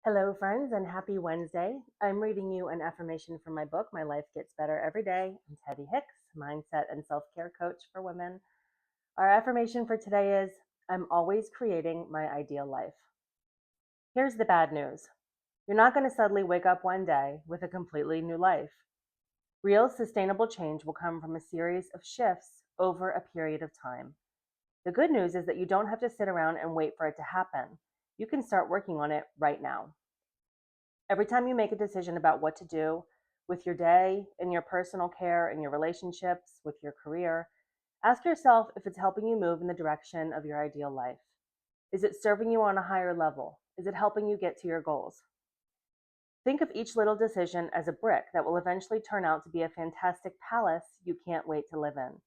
Hello, friends, and happy Wednesday. I'm reading you an affirmation from my book, My Life Gets Better Every Day. I'm Teddey Hicks, mindset and self care coach for women. Our affirmation for today is I'm always creating my ideal life. Here's the bad news: you're not going to suddenly wake up one day with a completely new life. Real sustainable change will come from a series of shifts over a period of time. The good news is that you don't have to sit around and wait for it to happen. You can start working on it right now. Every time you make a decision about what to do with your day, in your personal care, in your relationships, with your career, ask yourself if it's helping you move in the direction of your ideal life. Is it serving you on a higher level? Is it helping you get to your goals? Think of each little decision as a brick that will eventually turn out to be a fantastic palace you can't wait to live in.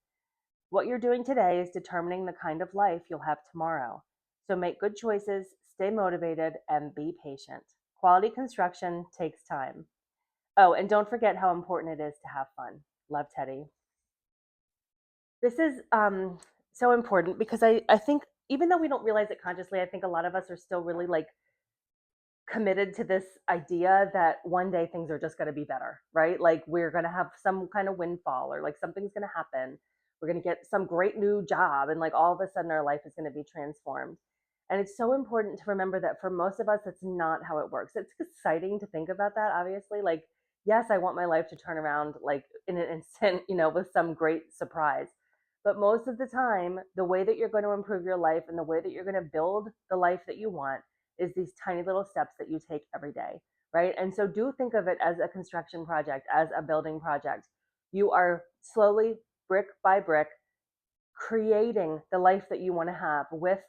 What you're doing today is determining the kind of life you'll have tomorrow. So make good choices, stay motivated, and be patient. Quality construction takes time. Oh, and don't forget how important it is to have fun. Love, Teddey. This is so important because I think even though we don't realize it consciously, I think a lot of us are still really like committed to this idea that one day things are just going to be better, right? Like we're going to have some kind of windfall or like something's going to happen. We're going to get some great new job and like all of a sudden our life is going to be transformed. And it's so important to remember that for most of us, that's not how it works. It's exciting to think about that, obviously. Like, yes, I want my life to turn around like in an instant, with some great surprise. But most of the time, the way that you're going to improve your life and the way that you're going to build the life that you want is these tiny little steps that you take every day, right? And so do think of it as a construction project, as a building project. You are slowly, brick by brick, creating the life that you want to have with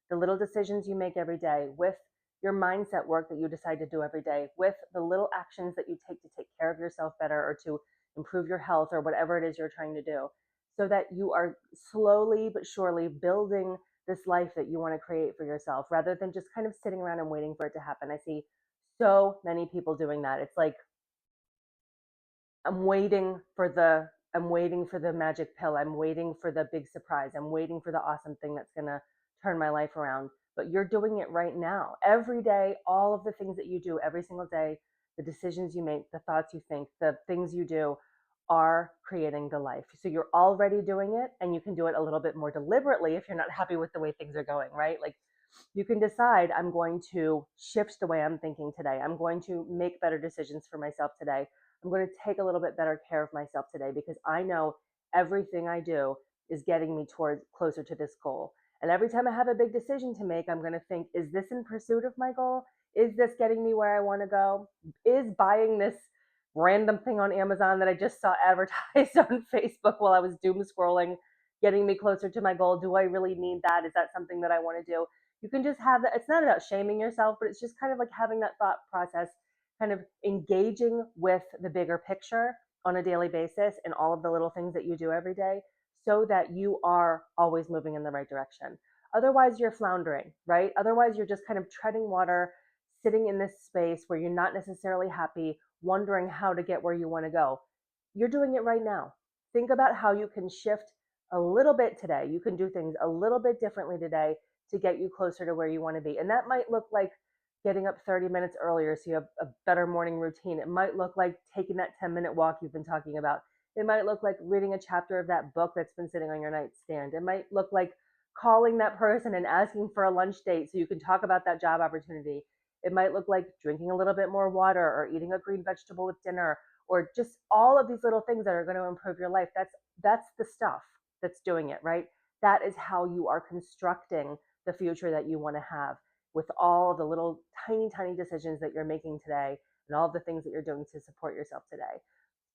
the little decisions you make every day, with your mindset work that you decide to do every day, with the little actions that you take to take care of yourself better or to improve your health or whatever it is you're trying to do, so that you are slowly but surely building this life that you want to create for yourself rather than just kind of sitting around and waiting for it to happen. I see so many people doing that. It's like I'm waiting for the magic pill. I'm waiting for the big surprise. I'm waiting for the awesome thing that's going to turn my life around. But you're doing it right now. Every day, all of the things that you do every single day, the decisions you make, the thoughts you think, the things you do are creating the life. So you're already doing it and you can do it a little bit more deliberately if you're not happy with the way things are going, right? Like you can decide I'm going to shift the way I'm thinking today. I'm going to make better decisions for myself today. I'm going to take a little bit better care of myself today because I know everything I do is getting me towards closer to this goal. And every time I have a big decision to make, I'm going to think, is this in pursuit of my goal? Is this getting me where I want to go? Is buying this random thing on Amazon that I just saw advertised on Facebook while I was doom scrolling getting me closer to my goal? Do I really need that? Is that something that I want to do? You can just have that. It's not about shaming yourself, but it's just kind of like having that thought process, kind of engaging with the bigger picture on a daily basis and all of the little things that you do every day so that you are always moving in the right direction. Otherwise, you're floundering, right? Otherwise, you're just kind of treading water, sitting in this space where you're not necessarily happy, wondering how to get where you want to go. You're doing it right now. Think about how you can shift a little bit today. You can do things a little bit differently today to get you closer to where you want to be. And that might look like getting up 30 minutes earlier so you have a better morning routine. It might look like taking that 10-minute walk you've been talking about. It might look like reading a chapter of that book that's been sitting on your nightstand. It might look like calling that person and asking for a lunch date so you can talk about that job opportunity. It might look like drinking a little bit more water or eating a green vegetable with dinner or just all of these little things that are going to improve your life. That's the stuff that's doing it, right? That is how you are constructing the future that you want to have with all the little tiny, tiny decisions that you're making today and all the things that you're doing to support yourself today.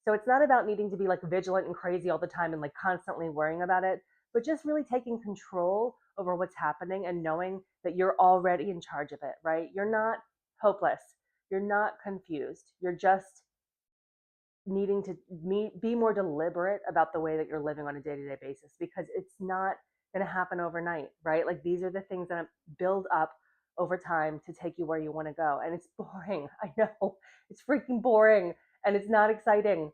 So it's not about needing to be like vigilant and crazy all the time and like constantly worrying about it, but just really taking control over what's happening and knowing that you're already in charge of it, right? You're not hopeless. You're not confused. You're just needing to be more deliberate about the way that you're living on a day-to-day basis because it's not going to happen overnight, right? Like these are the things that build up over time to take you where you want to go. And it's boring. I know it's freaking boring and it's not exciting.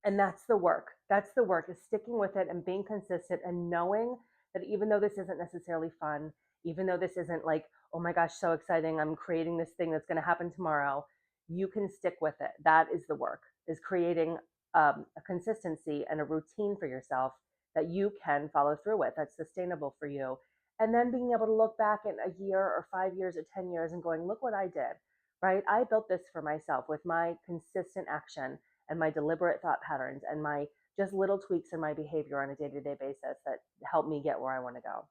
And that's the work. That's the work, is sticking with it and being consistent and knowing that even though this isn't necessarily fun, even though this isn't like, oh my gosh, so exciting, I'm creating this thing that's going to happen tomorrow. You can stick with it. That is the work, is creating a consistency and a routine for yourself that you can follow through with, that's sustainable for you. And then being able to look back in a year or 5 years or 10 years and going, look what I did, right? I built this for myself with my consistent action and my deliberate thought patterns and my just little tweaks in my behavior on a day-to-day basis that help me get where I want to go.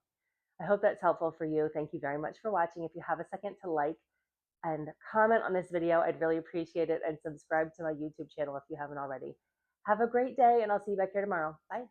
I hope that's helpful for you. Thank you very much for watching. If you have a second to like and comment on this video, I'd really appreciate it. And subscribe to my YouTube channel if you haven't already. Have a great day, and I'll see you back here tomorrow. Bye.